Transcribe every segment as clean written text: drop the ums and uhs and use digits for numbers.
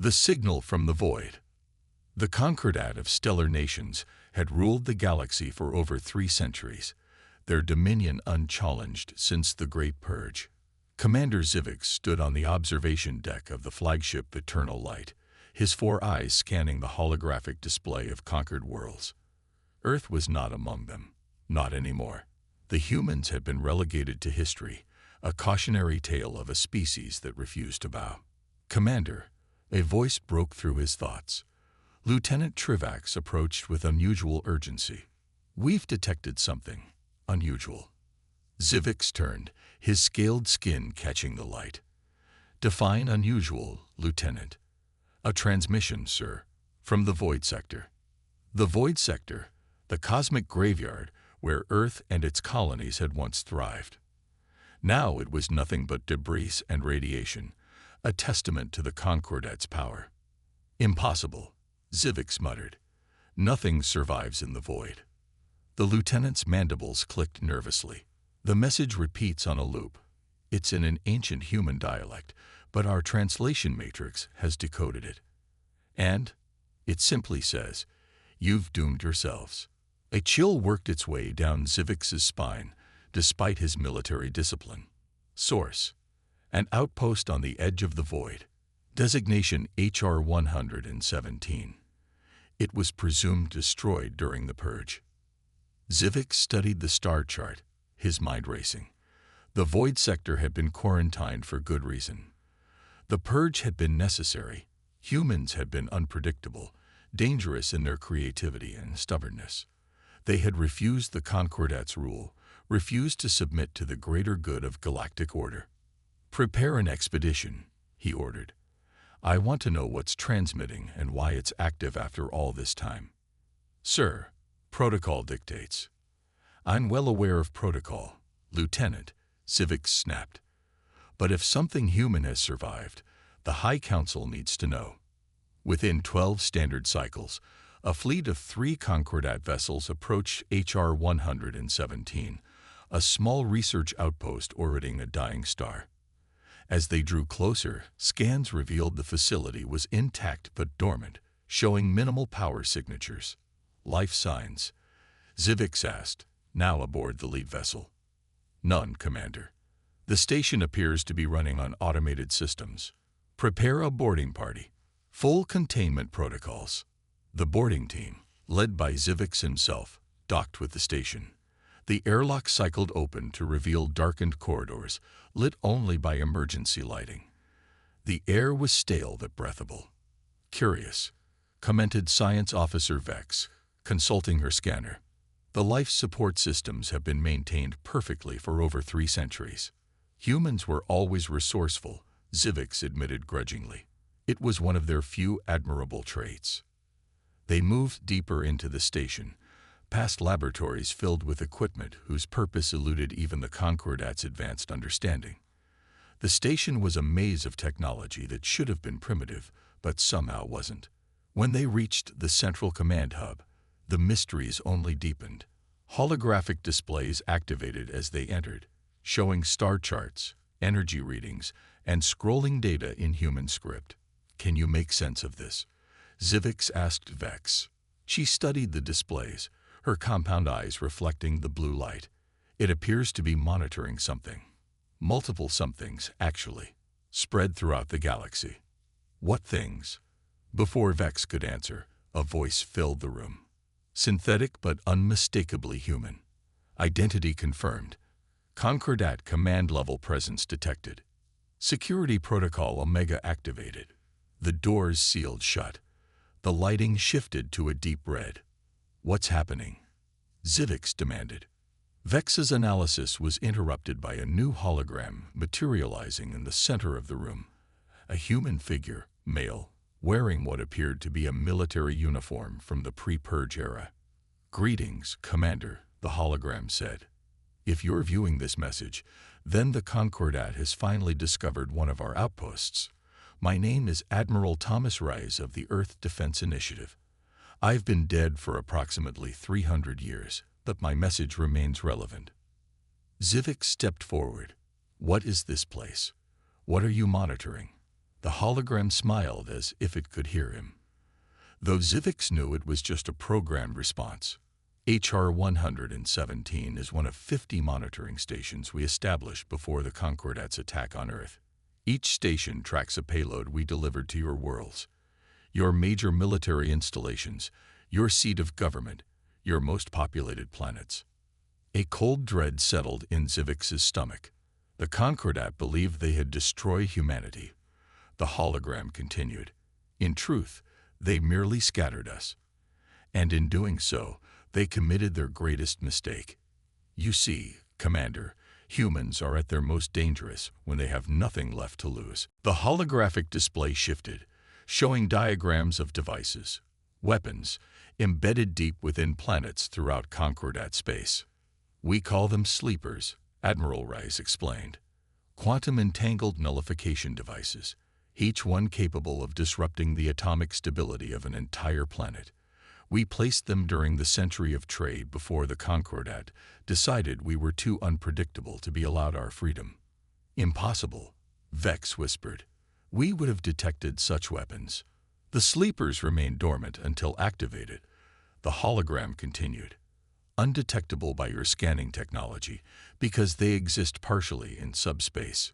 The signal from the void. The Concordat of stellar nations had ruled the galaxy for over 3 centuries, their dominion unchallenged since the Great Purge. Commander Zivix stood on the observation deck of the flagship Eternal Light, his 4 eyes scanning the holographic display of conquered worlds. Earth was not among them. Not anymore. The humans had been relegated to history, a cautionary tale of a species that refused to bow. "Commander," a voice broke through his thoughts. Lieutenant Trivax approached with unusual urgency. "We've detected something unusual." Zivix turned, his scaled skin catching the light. "Define unusual, Lieutenant." "A transmission, sir, from the Void Sector." The Void Sector, the cosmic graveyard where Earth and its colonies had once thrived. Now it was nothing but debris and radiation, a testament to the Concordat's power. "Impossible," Zivix muttered. "Nothing survives in the void." The lieutenant's mandibles clicked nervously. The message repeats on a loop. It's in an ancient human dialect, but our translation matrix has decoded it. And it simply says, "You've doomed yourselves." A chill worked its way down Zivix's spine, despite his military discipline. Source: an outpost on the edge of the void. Designation HR 117. It was presumed destroyed during the Purge. Zivix studied the star chart, his mind racing. The Void Sector had been quarantined for good reason. The Purge had been necessary. Humans had been unpredictable, dangerous in their creativity and stubbornness. They had refused the Concordat's rule, refused to submit to the greater good of galactic order. "Prepare an expedition," he ordered. "I want to know what's transmitting and why it's active after all this time." "Sir, protocol dictates." "I'm well aware of protocol, Lieutenant," Zivix snapped. "But if something human has survived, the High Council needs to know." Within 12 standard cycles, a fleet of 3 Concordat vessels approached HR 117, a small research outpost orbiting a dying star. As they drew closer, scans revealed the facility was intact but dormant, showing minimal power signatures. "Life signs?" Zivix asked, now aboard the lead vessel. "None, Commander. The station appears to be running on automated systems. Prepare a boarding party. Full containment protocols." The boarding team, led by Zivix himself, docked with the station. The airlock cycled open to reveal darkened corridors, lit only by emergency lighting. The air was stale but breathable. "Curious," commented Science Officer Vex, consulting her scanner. "The life support systems have been maintained perfectly for over 3 centuries. Humans were always resourceful," Zivix admitted grudgingly. It was one of their few admirable traits. They moved deeper into the station, past laboratories filled with equipment whose purpose eluded even the Concordat's advanced understanding. The station was a maze of technology that should have been primitive, but somehow wasn't. When they reached the central command hub, the mysteries only deepened. Holographic displays activated as they entered, showing star charts, energy readings, and scrolling data in human script. "Can you make sense of this?" Zivix asked Vex. She studied the displays, her compound eyes reflecting the blue light. "It appears to be monitoring something. Multiple somethings, actually, spread throughout the galaxy." "What things?" Before Vex could answer, a voice filled the room. Synthetic but unmistakably human. Identity confirmed. Concordat command-level presence detected. Security Protocol Omega activated. The doors sealed shut. The lighting shifted to a deep red. "What's happening?" Zivix demanded. Vex's analysis was interrupted by a new hologram materializing in the center of the room. A human figure, male, wearing what appeared to be a military uniform from the pre-Purge era. "Greetings, Commander," the hologram said. "If you're viewing this message, then the Concordat has finally discovered one of our outposts. My name is Admiral Thomas Rise of the Earth Defense Initiative. I've been dead for approximately 300 years, but my message remains relevant." Zivix stepped forward. "What is this place? What are you monitoring?" The hologram smiled as if it could hear him. Though Zivix knew it was just a programmed response. HR 117 is one of 50 monitoring stations we established before the Concordat's attack on Earth. Each station tracks a payload we delivered to your worlds, your major military installations, your seat of government, your most populated planets. A cold dread settled in Zivix's stomach. The Concordat believed they had destroyed humanity. The hologram continued. In truth, they merely scattered us. And in doing so, they committed their greatest mistake. You see, Commander, humans are at their most dangerous when they have nothing left to lose. The holographic display shifted, showing diagrams of devices, weapons, embedded deep within planets throughout Concordat space. We call them sleepers, Admiral Rice explained. Quantum-entangled nullification devices, each one capable of disrupting the atomic stability of an entire planet. We placed them during the century of trade before the Concordat decided we were too unpredictable to be allowed our freedom. Impossible, Vex whispered. We would have detected such weapons. The sleepers remained dormant until activated. The hologram continued. Undetectable by your scanning technology because they exist partially in subspace.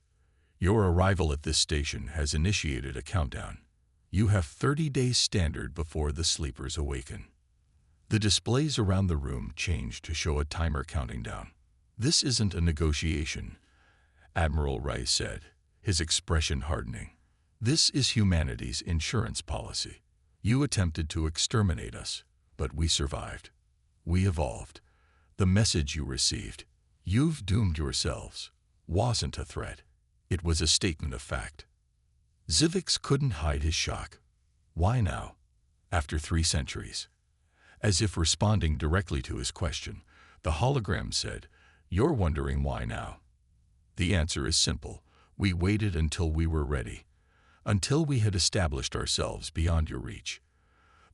Your arrival at this station has initiated a countdown. You have 30 days standard before the sleepers awaken. The displays around the room changed to show a timer counting down. This isn't a negotiation, Admiral Rice said, his expression hardening. This is humanity's insurance policy. You attempted to exterminate us, but we survived. We evolved. The message you received, "You've doomed yourselves," wasn't a threat. It was a statement of fact. Zivix couldn't hide his shock. Why now? After 3 centuries? As if responding directly to his question, the hologram said, "You're wondering why now?" The answer is simple. We waited until we were ready. Until we had established ourselves beyond your reach.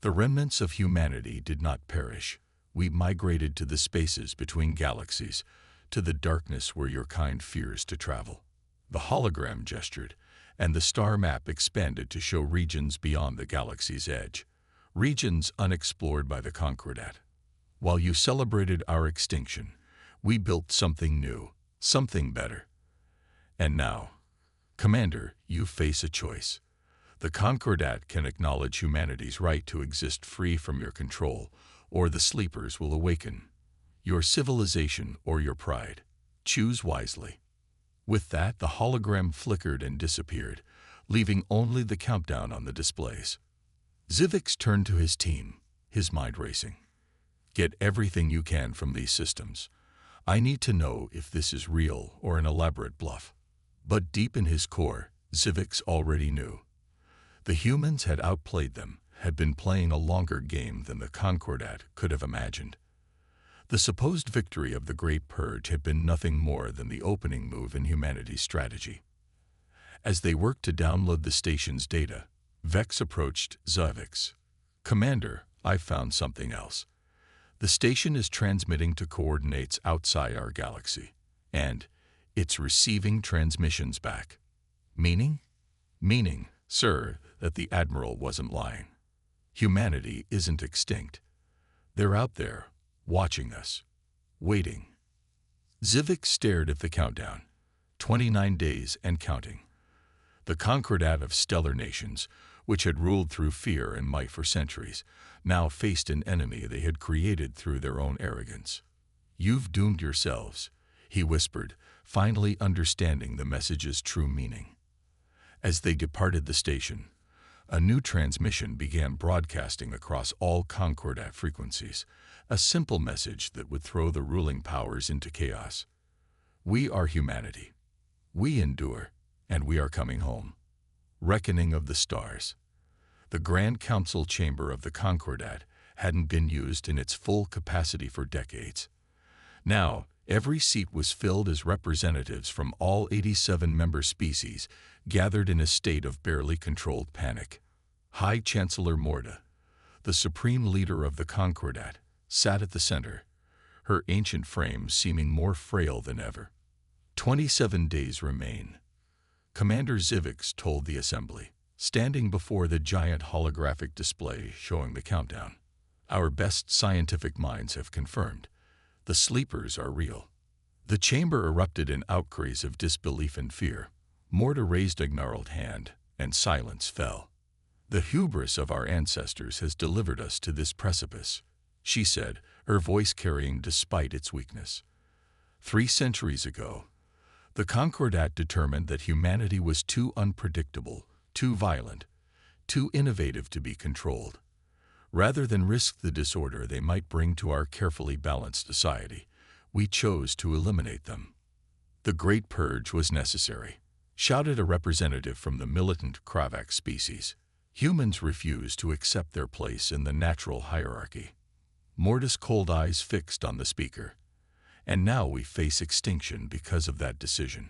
The remnants of humanity did not perish. We migrated to the spaces between galaxies, to the darkness where your kind fears to travel. The hologram gestured, and the star map expanded to show regions beyond the galaxy's edge, regions unexplored by the Concordat. While you celebrated our extinction, we built something new, something better. And now, Commander, you face a choice. The Concordat can acknowledge humanity's right to exist free from your control, or the sleepers will awaken. Your civilization or your pride. Choose wisely. With that, the hologram flickered and disappeared, leaving only the countdown on the displays. Zivix turned to his team, his mind racing. Get everything you can from these systems. I need to know if this is real or an elaborate bluff. But deep in his core, Zivix already knew. The humans had outplayed them, had been playing a longer game than the Concordat could have imagined. The supposed victory of the Great Purge had been nothing more than the opening move in humanity's strategy. As they worked to download the station's data, Vex approached Zivix. "Commander, I've found something else. The station is transmitting to coordinates outside our galaxy, and it's receiving transmissions back." Meaning? Meaning, sir, that the Admiral wasn't lying. Humanity isn't extinct. They're out there, watching us, waiting. Zivix stared at the countdown. 29 days and counting. The Concordat of stellar nations, which had ruled through fear and might for centuries, now faced an enemy they had created through their own arrogance. "You've doomed yourselves," he whispered, finally understanding the message's true meaning. As they departed the station, a new transmission began broadcasting across all Concordat frequencies, a simple message that would throw the ruling powers into chaos. "We are humanity. We endure, and we are coming home." Reckoning of the stars. The Grand Council chamber of the Concordat hadn't been used in its full capacity for decades. Now, every seat was filled as representatives from all 87 member species gathered in a state of barely controlled panic. High Chancellor Morda, the supreme leader of the Concordat, sat at the center, her ancient frame seeming more frail than ever. 27 days remain. Commander Zivix told the assembly, standing before the giant holographic display showing the countdown. Our best scientific minds have confirmed. The sleepers are real. The chamber erupted in outcries of disbelief and fear. Morta raised a gnarled hand, and silence fell. The hubris of our ancestors has delivered us to this precipice, she said, her voice carrying despite its weakness. 3 centuries ago, the Concordat determined that humanity was too unpredictable, too violent, too innovative to be controlled. Rather than risk the disorder they might bring to our carefully balanced society, we chose to eliminate them. The Great Purge was necessary, shouted a representative from the militant Kravak species. Humans refused to accept their place in the natural hierarchy. Morta's cold eyes fixed on the speaker. And now we face extinction because of that decision.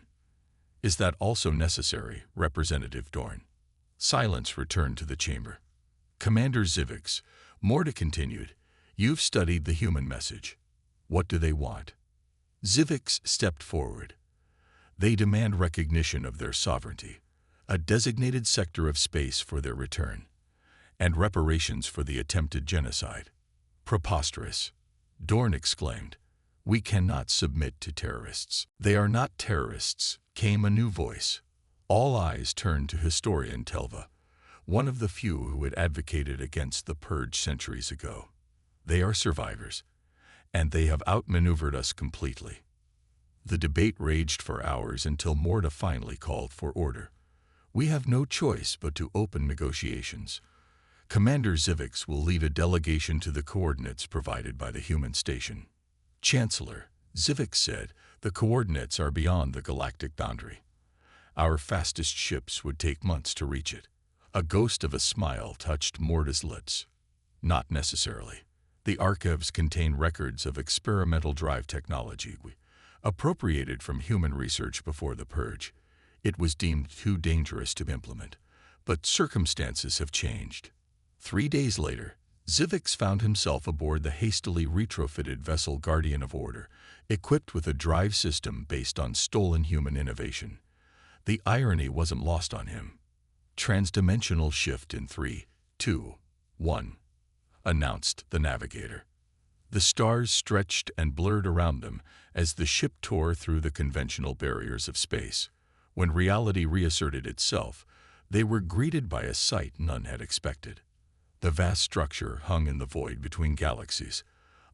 Is that also necessary, Representative Dorn? Silence returned to the chamber. Commander Zivix, Morta continued, you've studied the human message. What do they want? Zivix stepped forward. They demand recognition of their sovereignty, a designated sector of space for their return, and reparations for the attempted genocide. Preposterous, Dorn exclaimed. We cannot submit to terrorists. They are not terrorists, came a new voice. All eyes turned to historian Telva, one of the few who had advocated against the purge centuries ago. They are survivors, and they have outmaneuvered us completely. The debate raged for hours until Morta finally called for order. We have no choice but to open negotiations. Commander Zivix will lead a delegation to the coordinates provided by the human station. Chancellor, Zivix said, the coordinates are beyond the galactic boundary. Our fastest ships would take months to reach it. A ghost of a smile touched Morta's lips. Not necessarily. The archives contain records of experimental drive technology appropriated from human research before the purge. It was deemed too dangerous to implement, but circumstances have changed. 3 days later, Zivix found himself aboard the hastily retrofitted vessel Guardian of Order, equipped with a drive system based on stolen human innovation. The irony wasn't lost on him. Transdimensional shift in 3, 2, 1, announced the navigator. The stars stretched and blurred around them as the ship tore through the conventional barriers of space. When reality reasserted itself, they were greeted by a sight none had expected. The vast structure hung in the void between galaxies,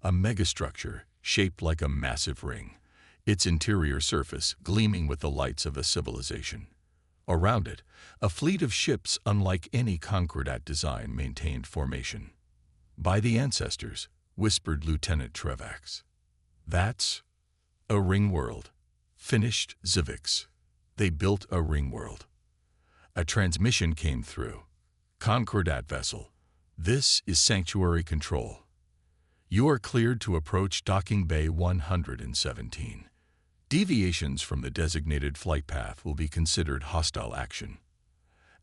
a megastructure shaped like a massive ring, its interior surface gleaming with the lights of a civilization. Around it, a fleet of ships unlike any Concordat design maintained formation. By the ancestors, whispered Lieutenant Trevax. That's a ring world, finished Zivix. They built a ring world. A transmission came through. Concordat vessel. This is Sanctuary Control. You are cleared to approach Docking Bay 117. Deviations from the designated flight path will be considered hostile action.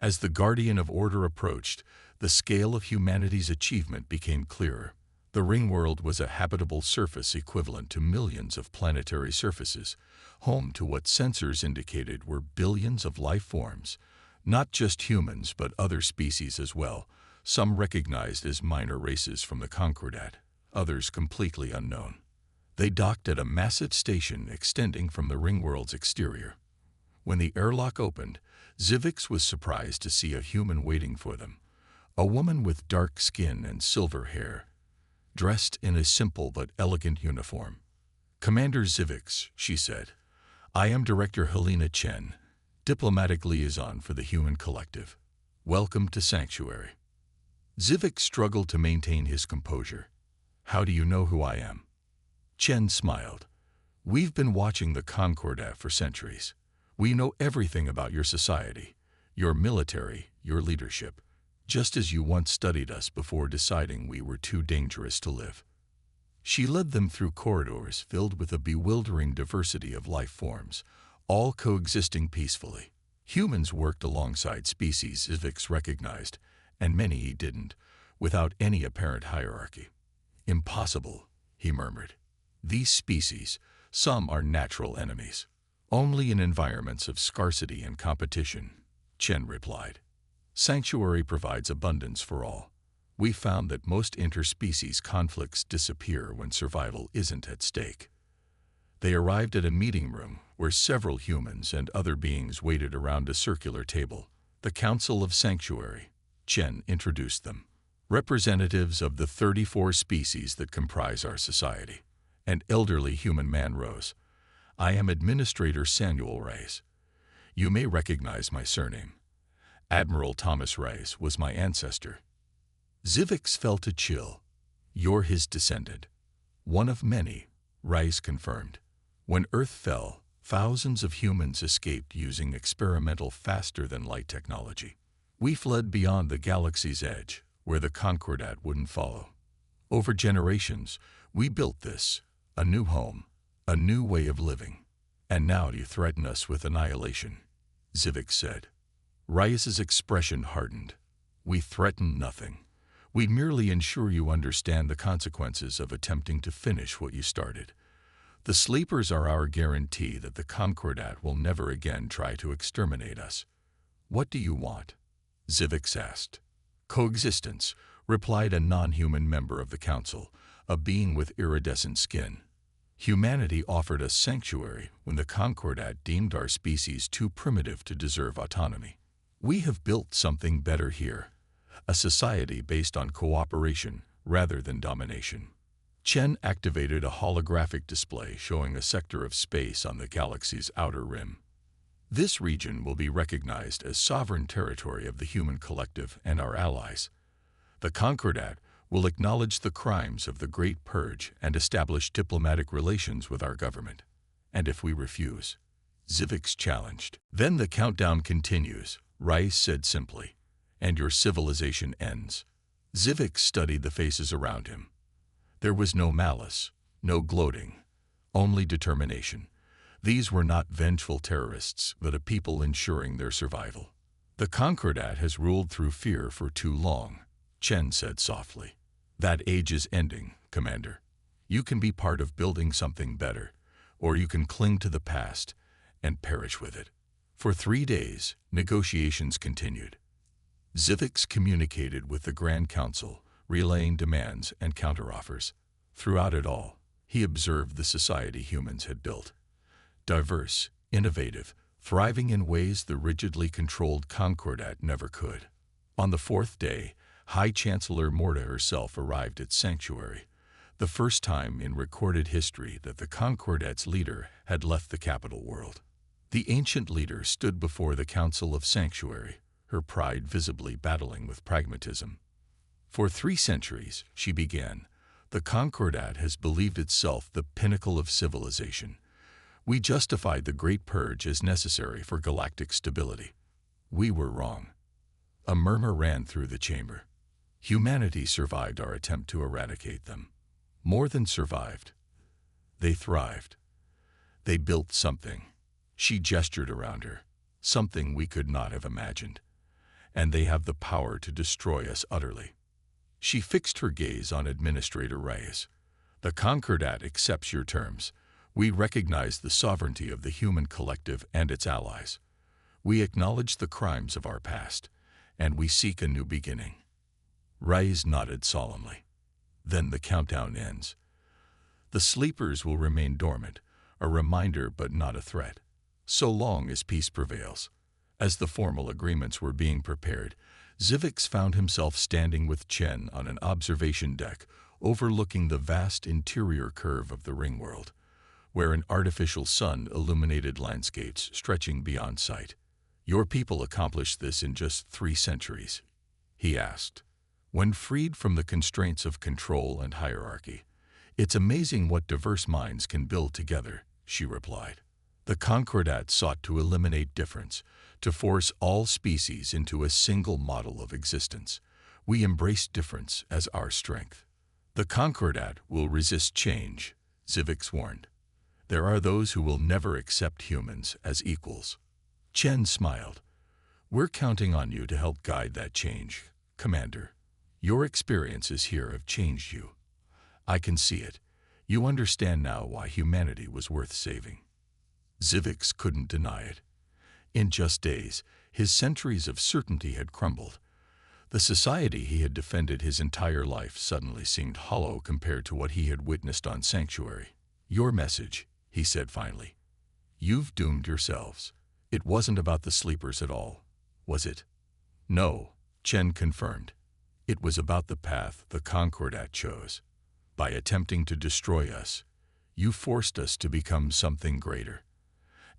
As the Guardian of Order approached, the scale of humanity's achievement became clearer. The ring world was a habitable surface equivalent to millions of planetary surfaces, home to what sensors indicated were billions of life forms, not just humans but other species as well, some recognized as minor races from the Concordat, others completely unknown. They docked at a massive station extending from the ring world's exterior. When the airlock opened, Zivix was surprised to see a human waiting for them, a woman with dark skin and silver hair, dressed in a simple but elegant uniform. Commander Zivix, she said, I am Director Helena Chen, diplomatic liaison for the Human Collective. Welcome to Sanctuary. Zivix struggled to maintain his composure. How do you know who I am? Chen smiled. We've been watching the Concordat for centuries. We know everything about your society, your military, your leadership, just as you once studied us before deciding we were too dangerous to live. She led them through corridors filled with a bewildering diversity of life forms, all coexisting peacefully. Humans worked alongside species Zivix recognized, and many he didn't, without any apparent hierarchy. Impossible, he murmured. These species, some are natural enemies. Only in environments of scarcity and competition, Chen replied. Sanctuary provides abundance for all. We found that most interspecies conflicts disappear when survival isn't at stake. They arrived at a meeting room where several humans and other beings waited around a circular table. The Council of Sanctuary, Chen introduced them. Representatives of the 34 species that comprise our society. An elderly human man rose. I am Administrator Samuel Reyes. You may recognize my surname. Admiral Thomas Reyes was my ancestor. Zivix felt a chill. You're his descendant. One of many, Reyes confirmed. When Earth fell, thousands of humans escaped using experimental faster-than-light technology. We fled beyond the galaxy's edge, where the Concordat wouldn't follow. Over generations, we built this, a new home, a new way of living. And now you threaten us with annihilation, Zivix said. Reyes's expression hardened. We threaten nothing. We merely ensure you understand the consequences of attempting to finish what you started. The sleepers are our guarantee that the Concordat will never again try to exterminate us. What do you want? Zivix asked. Coexistence, replied a non-human member of the council, a being with iridescent skin. Humanity offered us sanctuary when the Concordat deemed our species too primitive to deserve autonomy. We have built something better here, a society based on cooperation rather than domination. Chen activated a holographic display showing a sector of space on the galaxy's outer rim. This region will be recognized as sovereign territory of the human collective and our allies. The Concordat will acknowledge the crimes of the Great Purge and establish diplomatic relations with our government. And if we refuse, Zivix challenged. Then the countdown continues, Reyes said simply, and your civilization ends. Zivix studied the faces around him. There was no malice, no gloating, only determination. These were not vengeful terrorists, but a people ensuring their survival. The Concordat has ruled through fear for too long, Chen said softly. That age is ending, Commander. You can be part of building something better, or you can cling to the past and perish with it. For 3 days, negotiations continued. Zivix communicated with the Grand Council, relaying demands and counteroffers. Throughout it all, he observed the society humans had built. Diverse, innovative, thriving in ways the rigidly controlled Concordat never could. On the 4th day, High Chancellor Morta herself arrived at Sanctuary, the first time in recorded history that the Concordat's leader had left the capital world. The ancient leader stood before the Council of Sanctuary, her pride visibly battling with pragmatism. For 3 centuries, she began, the Concordat has believed itself the pinnacle of civilization. We justified the Great Purge as necessary for galactic stability. We were wrong. A murmur ran through the chamber. Humanity survived our attempt to eradicate them. More than survived. They thrived. They built something. She gestured around her. Something we could not have imagined. And they have the power to destroy us utterly. She fixed her gaze on Administrator Reyes. The Concordat accepts your terms. We recognize the sovereignty of the human collective and its allies. We acknowledge the crimes of our past, and we seek a new beginning. Reyes nodded solemnly. Then the countdown ends. The sleepers will remain dormant, a reminder but not a threat, so long as peace prevails. As the formal agreements were being prepared, Zivix found himself standing with Chen on an observation deck overlooking the vast interior curve of the ring world, where an artificial sun illuminated landscapes stretching beyond sight. Your people accomplished this in just 3 centuries, he asked. When freed from the constraints of control and hierarchy, it's amazing what diverse minds can build together, she replied. The Concordat sought to eliminate difference, to force all species into a single model of existence. We embrace difference as our strength. The Concordat will resist change, Zivix warned. There are those who will never accept humans as equals. Chen smiled. We're counting on you to help guide that change, Commander. Your experiences here have changed you. I can see it. You understand now why humanity was worth saving. Zivix couldn't deny it. In just days, his centuries of certainty had crumbled. The society he had defended his entire life suddenly seemed hollow compared to what he had witnessed on Sanctuary. "Your message," he said finally. "You've doomed yourselves. It wasn't about the sleepers at all, was it?" "No," Chen confirmed. "It was about the path the Concordat chose. By attempting to destroy us, you forced us to become something greater.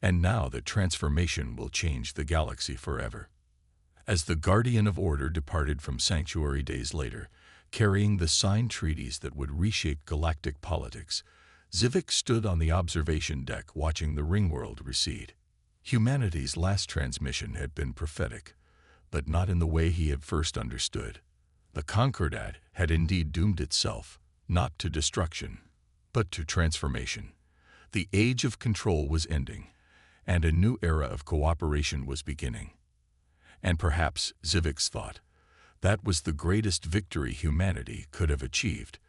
And now the transformation will change the galaxy forever." As the Guardian of Order departed from Sanctuary days later, carrying the signed treaties that would reshape galactic politics, Zivix stood on the observation deck watching the ringworld recede. Humanity's last transmission had been prophetic, but not in the way he had first understood. The Concordat had indeed doomed itself, not to destruction, but to transformation. The age of control was ending, and a new era of cooperation was beginning. And perhaps, Zivix thought, that was the greatest victory humanity could have achieved,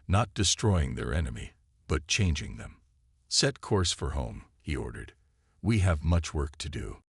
not destroying their enemy, but changing them. "Set course for home," he ordered. "We have much work to do."